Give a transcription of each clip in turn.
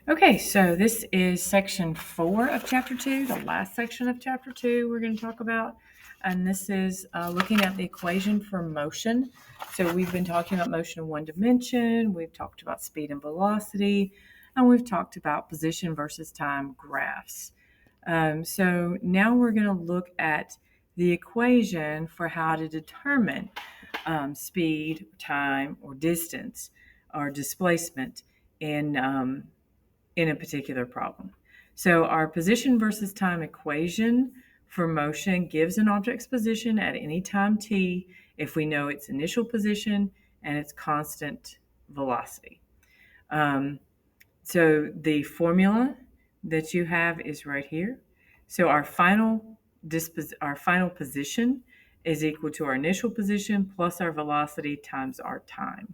Okay, so this is section 4 of chapter 2, the last section of chapter 2 we're going to talk about. And this is looking at the equation for motion. So we've been talking about motion in one dimension, we've talked about speed and velocity, and we've talked about position versus time graphs. So now we're going to look at the equation for how to determine speed, time, or distance, or displacement in a particular problem. So our position versus time equation for motion gives an object's position at any time t if we know its initial position and its constant velocity. So the formula that you have is right here. So our final position is equal to our initial position plus our velocity times our time.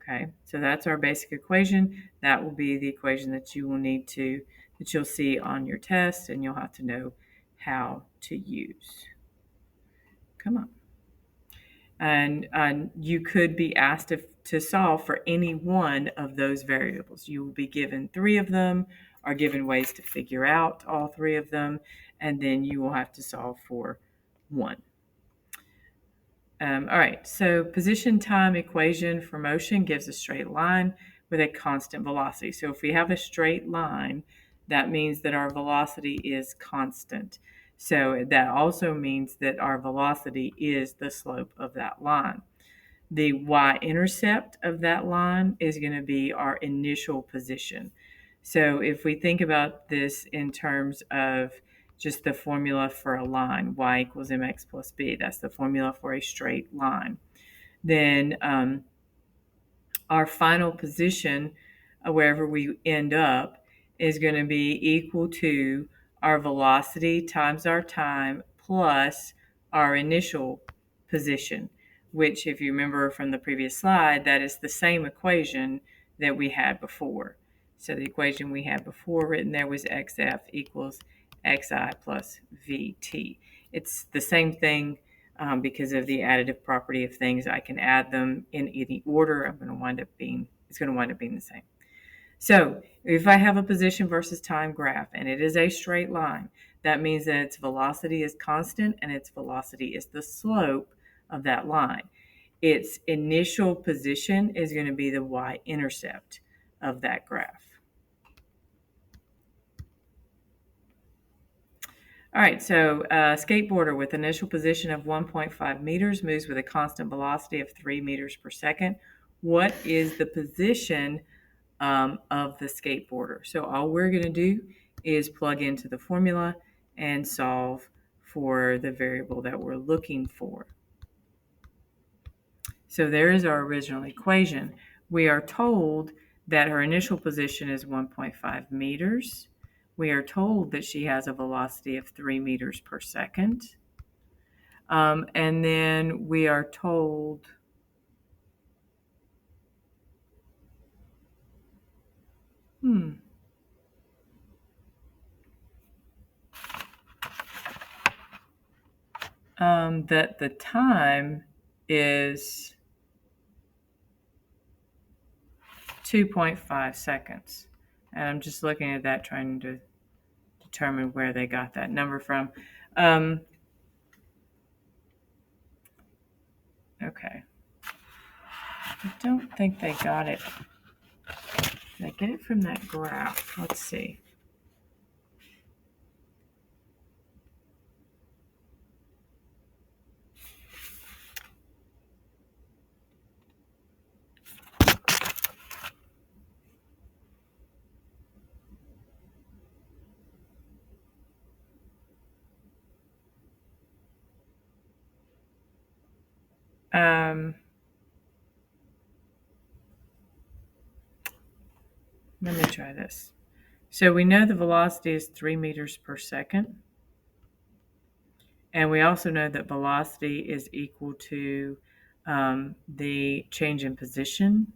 Okay, so that's our basic equation. That will be the equation that you'll see on your test, and you'll have to know how to use. Come on. And you could be asked to solve for any one of those variables. You will be given 3 of them, or given ways to figure out all 3 of them, and then you will have to solve for one. All right, so position time equation for motion gives a straight line with a constant velocity. So if we have a straight line, that means that our velocity is constant. So that also means that our velocity is the slope of that line. The y-intercept of that line is going to be our initial position. So if we think about this in terms of just the formula for a line, y equals mx plus b, that's the formula for a straight line. Then our final position, wherever we end up, is going to be equal to our velocity times our time plus our initial position, which, if you remember from the previous slide, that is the same equation that we had before. So the equation we had before written there was xf equals xi plus vt. It's the same thing because of the additive property of things. I can add them in any order. It's going to wind up being the same. So if I have a position versus time graph and it is a straight line, that means that its velocity is constant and its velocity is the slope of that line. Its initial position is going to be the y-intercept of that graph. All right, so a skateboarder with initial position of 1.5 meters moves with a constant velocity of 3 meters per second. What is the position of the skateboarder? So all we're going to do is plug into the formula and solve for the variable that we're looking for. So there is our original equation. We are told that her initial position is 1.5 meters. We are told that she has a velocity of 3 meters per second. And then we are told that the time is 2.5 seconds. And I'm just looking at that, trying to determine where they got that number from. Okay. I don't think they got it. Did I get it from that graph? Let's see. Let me try this. So we know the velocity is 3 meters per second. And we also know that velocity is equal to the change in position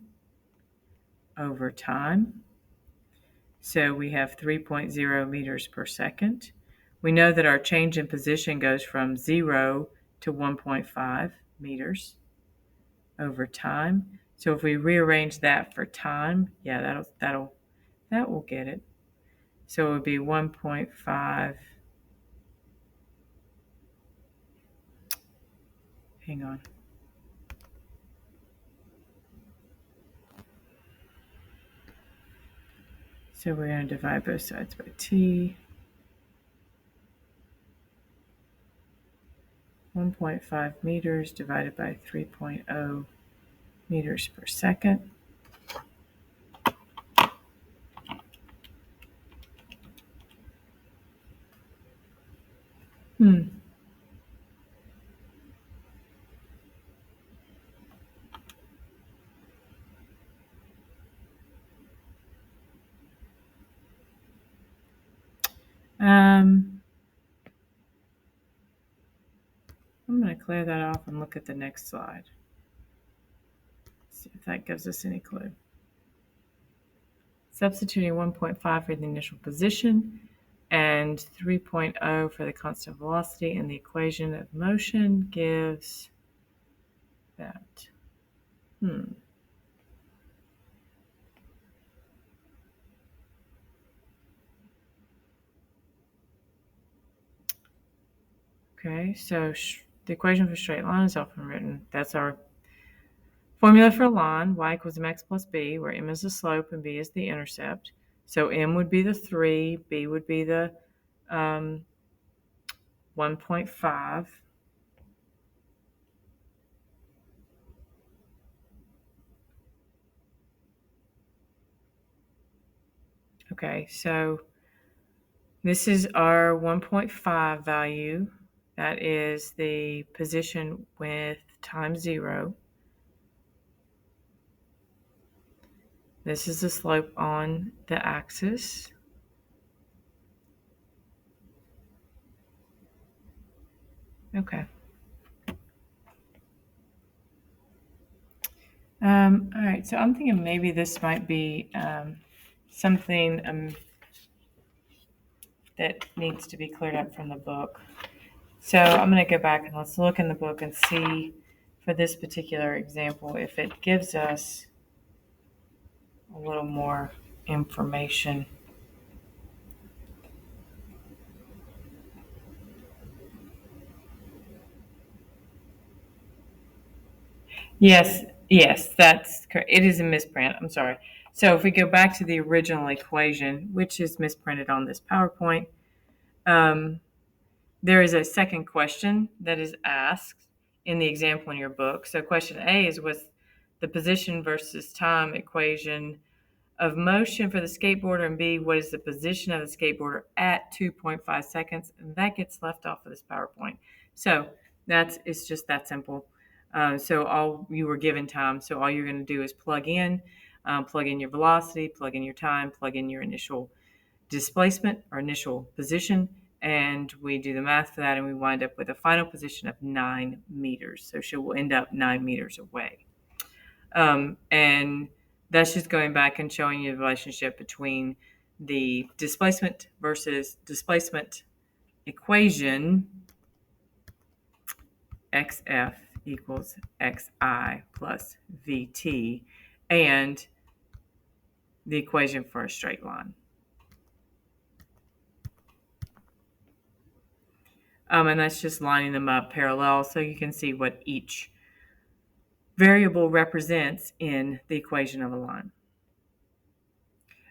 over time. So we have 3.0 meters per second. We know that our change in position goes from 0 to 1.5 meters over time. So if we rearrange that for time, yeah, that'll That will get it. So it would be 1.5. Hang on. So we're going to divide both sides by t. 1.5 meters divided by 3.0 meters per second. I'm going to clear that off and look at the next slide. See if that gives us any clue. Substituting 1.5 for the initial position and 3.0 for the constant velocity in the equation of motion gives that. Okay, so the equation for a straight line is often written. That's our formula for a line, y equals mx plus b, where m is the slope and b is the intercept. So m would be the 3, b would be the 1.5. Okay, so this is our 1.5 value. That is the position with time 0. This is the slope on the axis. Okay. All right, so I'm thinking maybe this might be something that needs to be cleared up from the book. So I'm going to go back and let's look in the book and see for this particular example if it gives us a little more information. Yes, that's correct. It is a misprint. I'm sorry. So if we go back to the original equation, which is misprinted on this PowerPoint, there is a second question that is asked in the example in your book. So question A is with the position versus time equation of motion for the skateboarder, and B, what is the position of the skateboarder at 2.5 seconds? And that gets left off of this PowerPoint. So it's just that simple. So all you were given time. So all you're going to do is plug in your velocity, plug in your time, plug in your initial displacement or initial position, and we do the math for that, and we wind up with a final position of 9 meters. So she will end up 9 meters away. And that's just going back and showing you the relationship between the displacement versus displacement equation, xf equals xi plus vt, and the equation for a straight line. And that's just lining them up parallel so you can see what each variable represents in the equation of a line.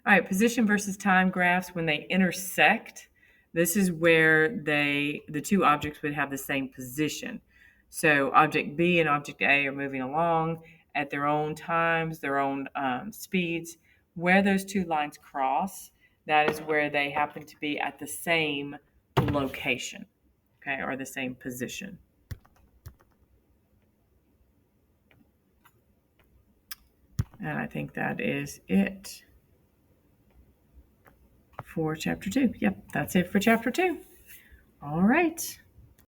All right, position versus time graphs, when they intersect, this is where the two objects would have the same position. So object B and object A are moving along at their own times, their own speeds. Where those two lines cross, that is where they happen to be at the same location, okay, or the same position. And I think that is it for chapter 2. Yep, that's it for chapter 2. All right.